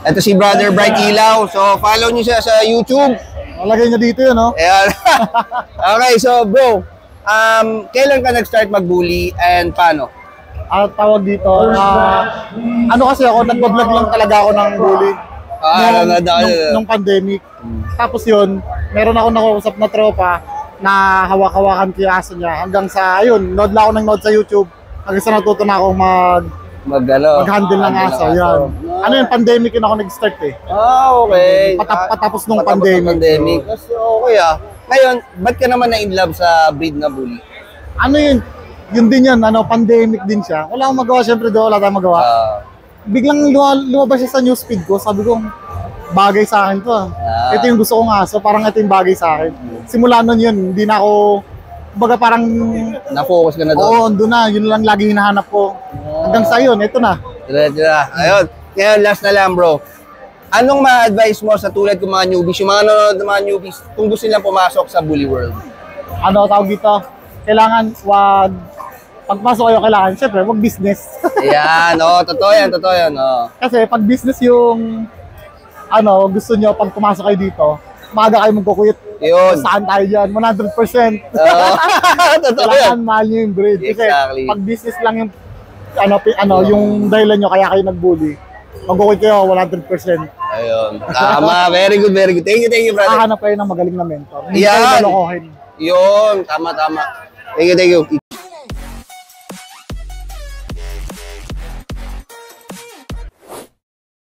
Ito si Brother Bright Ilaw. So, follow niyo siya sa YouTube. Malagay niya dito yun, no? Ayan. Okay, so bro, kailan ka nag-start mag-bully and paano? Tawag dito, ano kasi ako, nag-vlog lang talaga ako ng bully. Nung pandemic. Tapos yun, meron ako nakausap na tropa na hawak-hawakan ko yung aso niya. Hanggang sa, ayun, nod lang ako ng nod sa YouTube. Hanggang sa natuto na akong mag-handle ng aso. Yan. Ano yung pandemic yun ako nag-start eh. Okay. Patapos nung pandemic. Kasi okay Ngayon, ba't ka naman na-inlove sa breed na bully? Ano yun? Yun din yan, pandemic din siya. Wala akong magawa, syempre doon, wala tayong magawa. Biglang lumabas siya sa newsfeed ko, sabi ko, bagay sa akin to. Ito yung gusto kong aso, parang ito yung bagay sa akin. Simula nun yun, hindi na ako, kumbaga parang... Na-focus ka na doon? Oo, doon na, yun lang lagi hinahanap ko. Hanggang sa yun, ito na. Ayun, ngayon last na lang bro. Anong ma-advise mo sa tulad ng mga newbies, yung mga nanonood ng mga newbies, kung gusto nilang pumasok sa bully world? Ano tawag dito? Kailangan, pagpasok kayo, kailangan, syempre, business. Ayan, totoo yan. Kasi pag business yung, gusto nyo, pag pumasok kayo dito, maaga kayo magkukuit. Yun. Saan tayo dyan? 100%. Totoo kailangan yan. mahal nyo yung breed. Kasi Exactly. pag business lang yung, yung dahilan nyo, kaya kayo nag-bully, magkukuit kayo 100%. Ayun. Tama. Very good. Thank you, brother. Hahanap kayo ng magaling na mentor. Hindi Yan. kayo malokohin. Yun. Tama. Thank you.